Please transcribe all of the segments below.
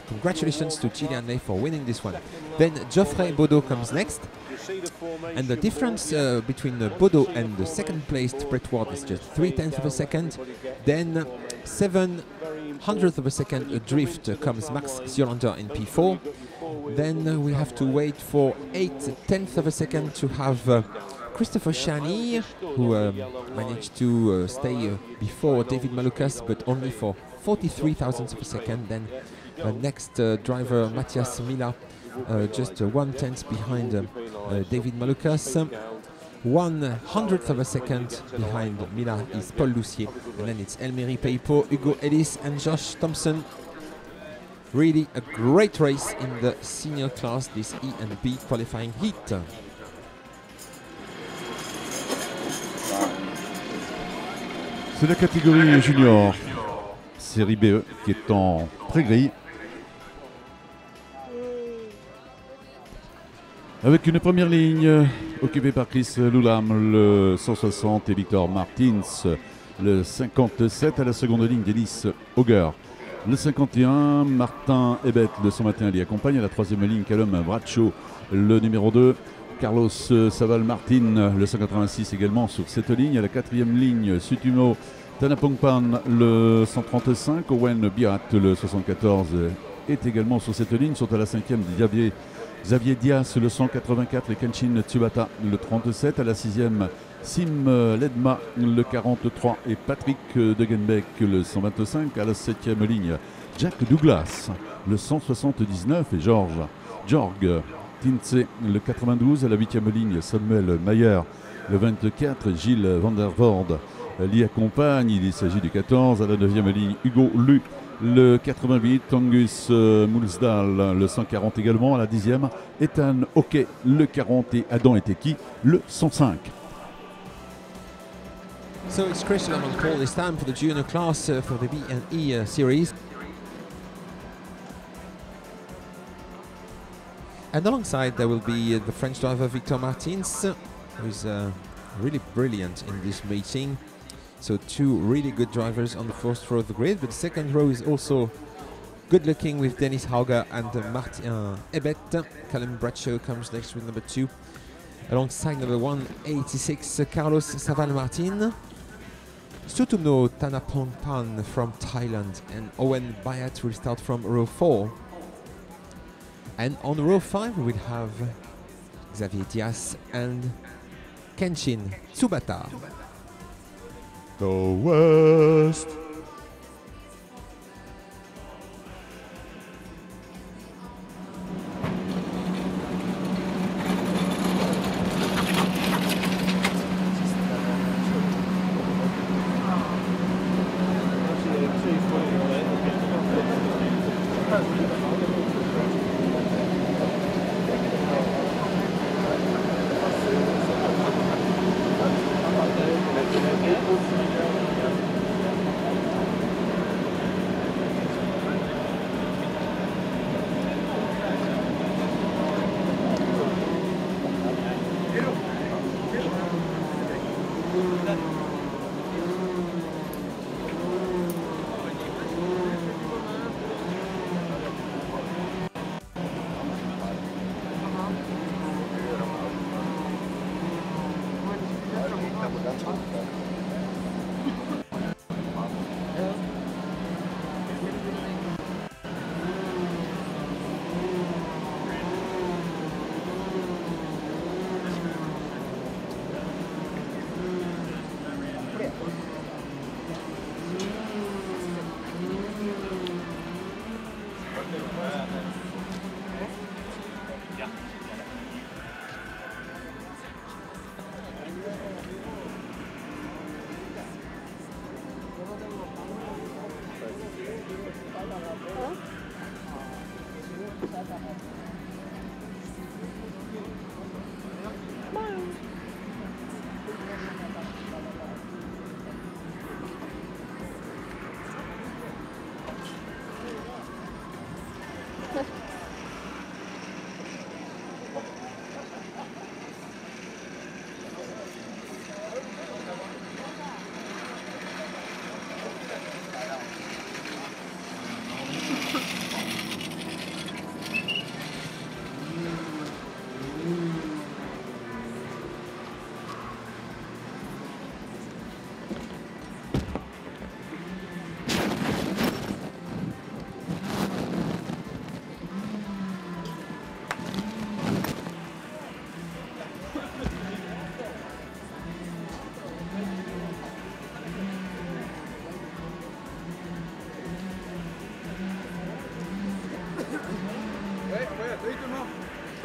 congratulations to Gillian Lay for winning this one. Then Geoffrey Baudot comes next. And the difference between Baudot and the second placed Brett Ward is just 0.3 of a second. Then 0.07 of a second adrift comes Max Ziolander in P4. Then we have to wait for 0.8 of a second to have Christopher Shani, who managed to stay before David Malukas, but only for 43 thousandths of a second. Then the next driver, Matthias Mila, just 1/10 behind David Malukas. 1/100th of a second behind Mila is Paul Lussier. And then it's Elmeri Peipo, Hugo Ellis and Josh Thompson. Really a great race in the senior class, this E and B qualifying heat. C'est la catégorie junior, série BE, qui est en pré-grille. Avec une première ligne occupée par Chris Loulam, le 160, et Victor Martins, le 57. À la seconde ligne, Denis Auger, le 51. Martin Ebet, le 121, l'y accompagne. À la troisième ligne, Callum Bradshaw, le numéro 2. Carlos Saval-Martin, le 186 également sur cette ligne. À la quatrième ligne, Sutumo Tanapongpan, le 135. Owen Biat, le 74, est également sur cette ligne. Sont à la cinquième, Xavier Diaz, le 184, et Kenshin Tsubata, le 37. À la sixième, Sim Ledma, le 43, et Patrick Degenbeck, le 125. À la septième ligne, Jack Douglas, le 179, et Georg Tintze, le 92. À la huitième ligne, Samuel Mayer, le 24. Gilles Van der Voorde l'y accompagne, il s'agit du 14. À la neuvième ligne, Hugo Lu, le 88. Angus Mulsdal, le 140 également. À la dixième, Ethan Hockey, le 40, et Adam Eteki, le 105. So it's Christian on call this time for the junior class for the B and E series. And alongside there will be the French driver Victor Martins, who's really brilliant in this meeting. So two really good drivers on the first row of the grid, but the second row is also good looking with Dennis Hauger and Martin Ebet. Callum Bradshaw comes next with number 2. Alongside number 186, Carlos Saval-Martin. Sutuno Tanapongpan from Thailand, and Owen Bayat will start from row 4. And on row 5 we will have Xavier Diaz and Kenshin Tsubata. Go West!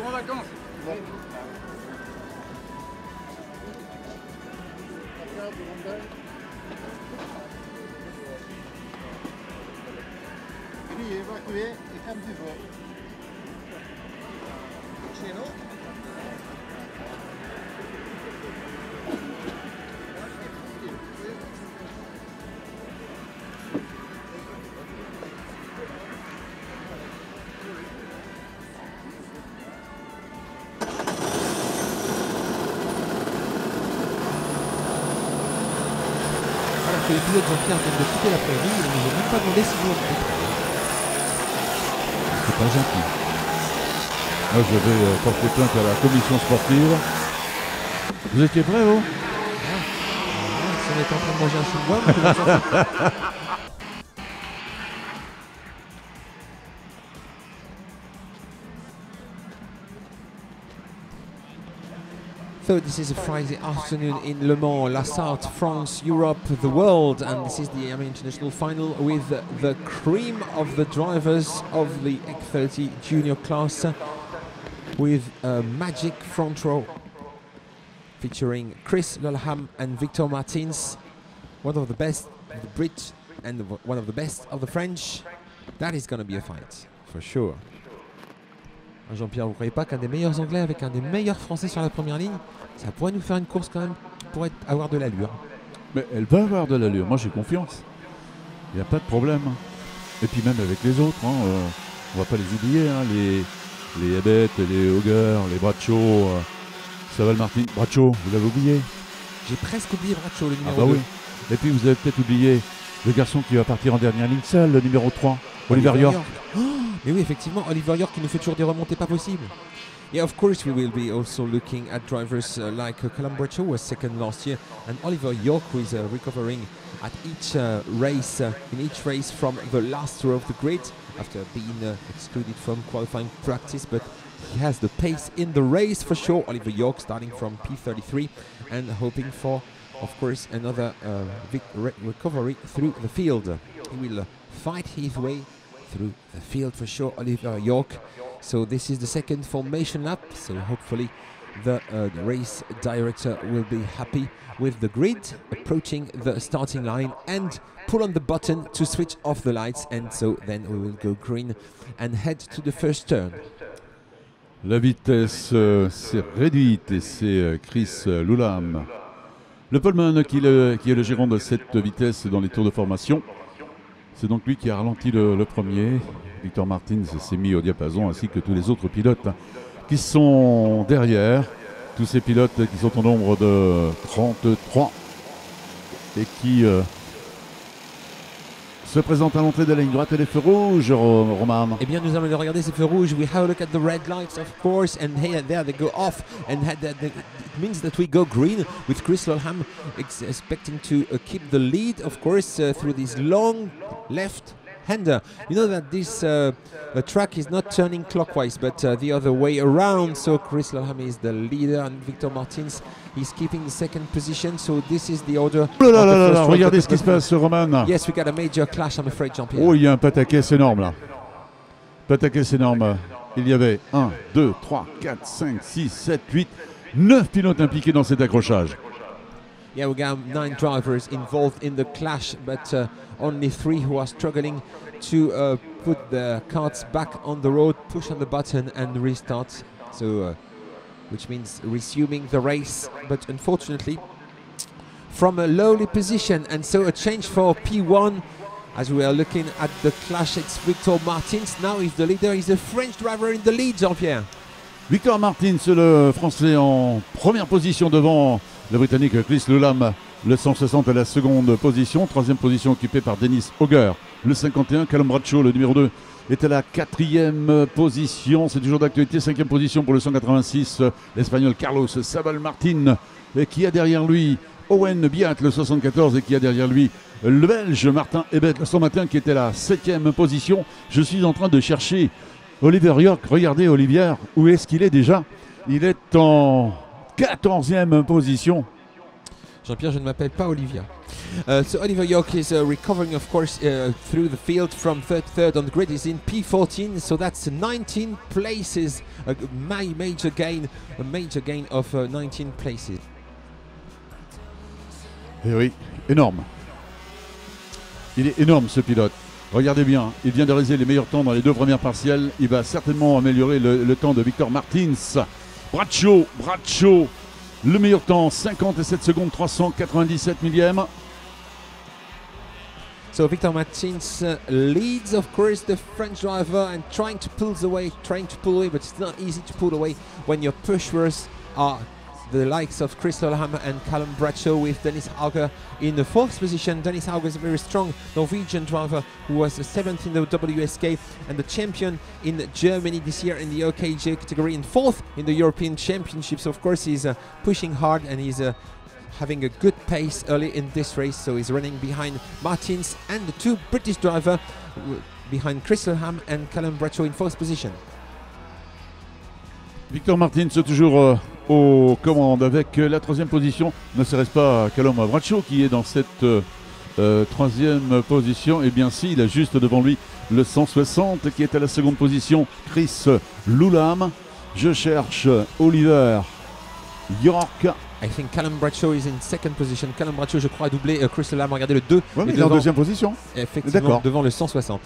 sont en vacances. Bon. Lui évacué et comme tu veux. Chez nous. Alors que les pilotes Jean-Pierre viennent de quitter la prairie, ils ne nous ont même pas demandé si nous C'est pas gentil. Moi, je vais porter plainte à la commission sportive. Vous étiez prêts, vous? si on est en train de manger un chewing-gum, comment ça se fait? So this is a Friday afternoon in Le Mans, La Sarthe, France, Europe, the world, and this is the International final with the cream of the drivers of the X30 junior class with a magic front row featuring Chris Lolham and Victor Martins, one of the best of the Brits and one of the best of the French. That is going to be a fight, for sure. Jean-Pierre, vous ne croyez pas qu'un des meilleurs Anglais avec un des meilleurs Français sur la première ligne, ça pourrait nous faire une course quand même qui pourrait avoir de l'allure? Mais elle va avoir de l'allure, moi j'ai confiance. Il n'y a pas de problème. Et puis même avec les autres, hein, on va pas les oublier, hein, les Hebbett, les Auger, les Bradshaw, Saval Martin. Bradshaw, vous l'avez oublié? J'ai presque oublié Bradshaw, le numéro Ah bah 2. oui. Et puis vous avez peut-être oublié le garçon qui va partir en dernière ligne seul, le numéro 3, Oliver York. Oh, mais oui, effectivement, Oliver York qui nous fait toujours des remontées pas possibles. Yeah, of course we will be also looking at drivers like Callum Bradshaw was second last year, and Oliver York who is recovering at each race, in each race from the last row of the grid after being excluded from qualifying practice, but he has the pace in the race for sure. Oliver York starting from P33 and hoping for, of course, another recovery through the field. He will fight his way through the field for sure, Oliver York. So this is the second formation lap, so hopefully the race director will be happy with the grid, approaching the starting line and pull on the button to switch off the lights, and so then we will go green and head to the first turn. La vitesse s'est réduite et c'est Chris Lulham, le poleman qui est le gérant de cette vitesse dans les tours de formation. C'est donc lui qui a ralenti le premier. Victor Martins s'est mis au diapason ainsi que tous les autres pilotes qui sont derrière. Tous ces pilotes qui sont au nombre de 33 et qui se présentent à l'entrée de la ligne droite et les feux rouges, Roman. Eh bien, nous allons regarder ces feux rouges. We have a look at the red lights, of course, and here they go off, and it means that we go green with Chris Lolham expecting to keep the lead, of course, through this long left-hander. You know that this track is not turning clockwise, but the other way around. So Chris Lolham is the leader, and Victor Martins is keeping the second position. So this is the order. Oh là là là là, regardez ce qui se passe, Roman. Yes, we got a major clash, I'm afraid, Jean-Pierre. Oh, il y a un pataquès énorme là. Pataquès énorme. Il y avait 1, 2, 3, 4, 5, 6, 7, 8, 9 pilotes impliqués dans cet accrochage. Yeah, we got 9 drivers involved in the clash, but only 3 who are struggling to put the carts back on the road, push on the button and restart. So, which means resuming the race, but unfortunately from a lowly position, and so a change for P1 as we are looking at the clash. It's Victor Martins now is the leader. He's a French driver in the lead, Jean-Pierre. Victor Martins, le Français en première position devant le Britannique Chris Lulham, le 160 à la seconde position. Troisième position occupée par Dennis Auger, le 51. Callum Bradshaw, le numéro 2, est à la quatrième position. C'est toujours d'actualité. Cinquième position pour le 186, l'Espagnol Carlos Saval Martin, et qui a derrière lui Owen Biat, le 74, et qui a derrière lui le Belge Martin Hebbett, le 121, qui était à la septième position. Je suis en train de chercher Oliver York. Regardez Olivier, où est-ce qu'il est déjà? Il est en 14e position. Jean-Pierre, je ne m'appelle pas Olivia. So Oliver York is recovering, of course, through the field from third on the grid. He's in P14, so that's 19 places. A major gain of 19 places. Et oui, énorme. Il est énorme ce pilote. Regardez bien, il vient de réaliser les meilleurs temps dans les deux premières partielles. Il va certainement améliorer le temps de Victor Martins. Braccio, le meilleur temps, 57 secondes 397 millièmes. So Victor Martins leads, of course, the French driver and trying to pull away, but it's not easy to pull away when your pushers are the likes of Chris Lolham and Callum Braccio, with Dennis Hauger in the 4th position. Dennis Hauger is a very strong Norwegian driver who was the 7th in the WSK and the champion in Germany this year in the OKJ category, and 4th in the European Championships. Of course, he's pushing hard and he's having a good pace early in this race, so he's running behind Martins and the two British drivers behind Chris Lolham and Callum Braccio in 4th position. Victor Martins toujours aux commandes avec la 3e position. Ne serait-ce pas Callum Braccio qui est dans cette 3e position? Eh bien si, il a juste devant lui le 160 qui est à la 2e position, Chris Lolham. Je cherche Oliver York. I think Callum Braccio is in 2nd position. Callum Braccio, je crois, a doublé Chris Lolham. Regardez le 2. Ouais, mais il est en 2e position. Effectivement, devant le 160.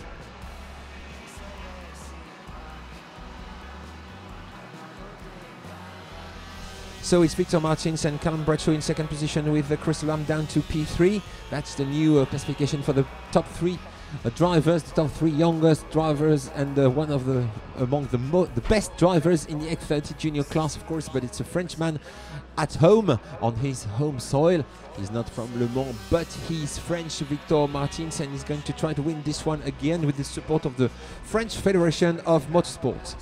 So it's Victor Martins and Callum Braccio in 2nd position with Chris Lolham down to P3. That's the new classification for the top 3 drivers, the top 3 youngest drivers, and one of the among the best drivers in the X30 junior class, of course. But it's a Frenchman at home on his home soil. He's not from Le Mans, but he's French, Victor Martins, and he's going to try to win this one again with the support of the French Federation of Motorsport.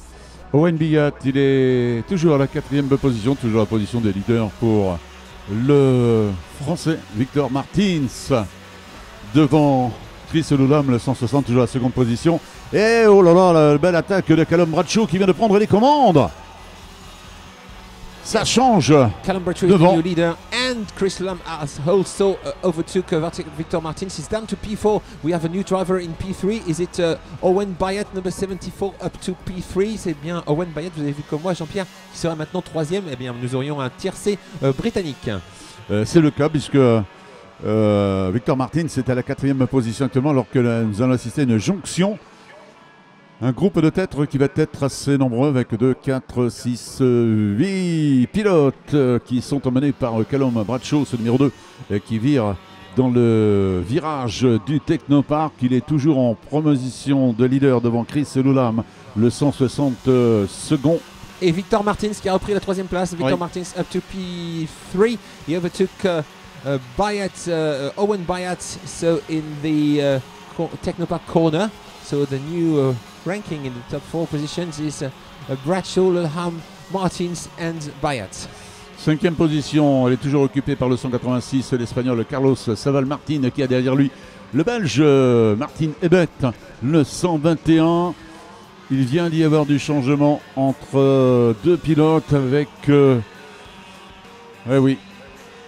Owen Biat, il est toujours à la 4e position, toujours la position des leaders pour le Français Victor Martins. Devant Chris Lolham, le 160, toujours à la 2e position. Et oh là là, la belle attaque de Callum Braccio qui vient de prendre les commandes. Ça change. Callum Braccio is the new leader, and Chris Lolham has also overtook Victor Martins. He's down to P4. We have a new driver in P3. Is it Owen Bayat, number 74, up to P3? C'est bien Owen Bayat, vous avez vu comme moi, Jean-Pierre, qui sera maintenant 3e. Eh bien, nous aurions un tiercé britannique. C'est le cas puisque Victor Martins est à la 4e position actuellement, alors que nous allons assister à une jonction. Un groupe de têtes qui va être assez nombreux avec 2, 4, 6, 8 pilotes qui sont emmenés par Callum Braccio, ce numéro 2, qui vire dans le virage du Technopark. Il est toujours en promotion de leader devant Chris Lolham, le 160 secondes. Et Victor Martins qui a repris la 3e place. Victor Martins up to P3. He overtook Owen Bayat, so in the Technopark corner. So the new ranking in the top 4 positions is Braccio, Lolham, Martins and Bayat. 5e position, elle est toujours occupée par le 186, l'Espagnol Carlos Saval Martin, qui a derrière lui le Belge Martin Ebet, le 121. Il vient d'y avoir du changement entre deux pilotes avec... oui,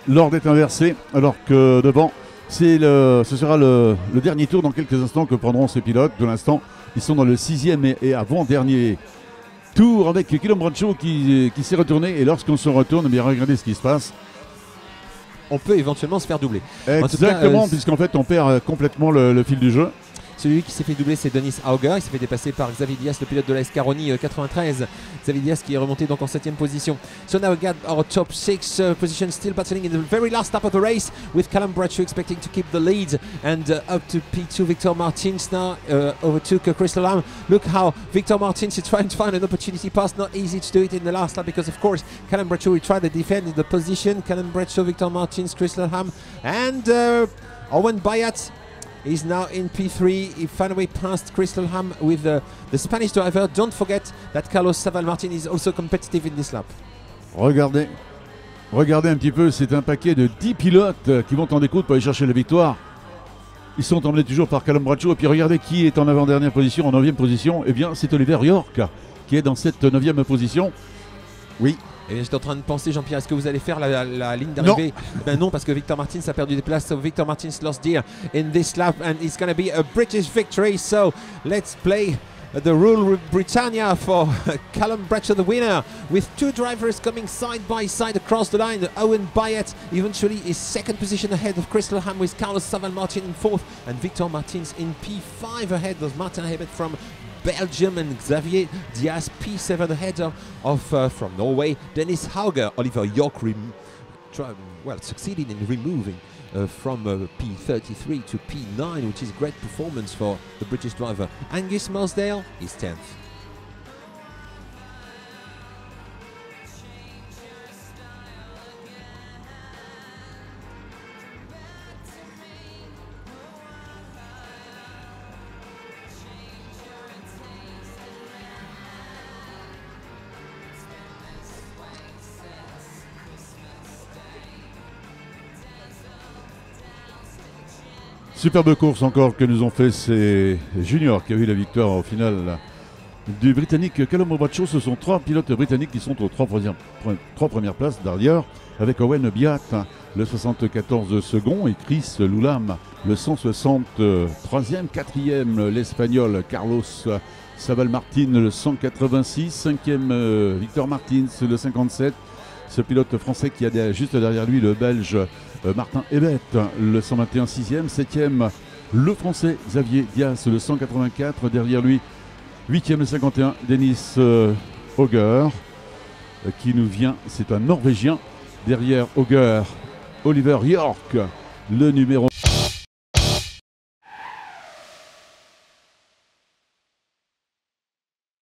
l'ordre est inversé, alors que devant, ce sera le dernier tour dans quelques instants que prendront ces pilotes. De l'instant, ils sont dans le 6e et avant-dernier tour avec Callum Braccio qui s'est retourné. Et lorsqu'on se retourne, eh bien regardez ce qui se passe. On peut éventuellement se faire doubler. Exactement, puisqu'en fait on perd complètement le fil du jeu. Celui qui s'est fait doubler, c'est Dennis Hauger. Il s'est fait dépasser par Xavier Diaz, le pilote de la Escaroni 93. Xavier Diaz qui est remonté donc en 7e position. So now we got our top 6 position still battling in the very last lap of the race, with Callum Braccio expecting to keep the lead, and up to P2 Victor Martins now overtook Chris Lolham. Look how Victor Martins is trying to find an opportunity pass. Not easy to do it in the last lap because of course Callum Braccio will try to defend the position. Callum Braccio, Victor Martins, Chris Lolham, and Owen Bayat is now in P3. He finally passed Chris Lolham with the Spanish driver. Don't forget that Carlos Saval Martin is also competitive in this lap. Regardez un petit peu, c'est un paquet de 10 pilotes qui vont en découdre pour aller chercher la victoire. Ils sont emmenés toujours par Callum Braccio. Et puis regardez qui est en avant-dernière position, en 9e position. Eh bien, c'est Oliver York qui est dans cette 9e position. Oui, Et j'étais en train de penser, Jean-Pierre, est-ce que vous allez faire la ligne d'arrivée? Ben non, parce que Victor Martins a perdu des places. So Victor Martins lost dear in this lap, and it's going to be a British victory. So let's play the Rule Britannia for Callum Bradshaw, the winner, with two drivers coming side by side across the line. Owen Bayet eventually is second position ahead of Crystal Ham, with Carlos Saval-Martin in fourth, and Victor Martins in P5 ahead of Martin Hebert from Belgium, and Xavier Diaz P7 ahead of from Norway. Dennis Hauger, Oliver York succeeded in removing from P33 to P9, which is great performance for the British driver. Angus Mosdale is 10th. Superbe course encore que nous ont fait ces juniors qui a eu la victoire au final du Britannique Callum Bradshaw. Ce sont 3 pilotes britanniques qui sont aux 3 premières places derrière, avec Owen Biat le 74 second et Chris Loulam le 163e, 4e l'Espagnol Carlos Saval-Martin le 186, 5e Victor Martins le 57. Ce pilote français qui a juste derrière lui le Belge Martin Hebert le 121, 6e, 7e le Français Xavier Diaz le 184, derrière lui 8e le 51 Dennis Hauger qui nous vient, c'est un Norvégien, derrière Hauger Oliver York le numéro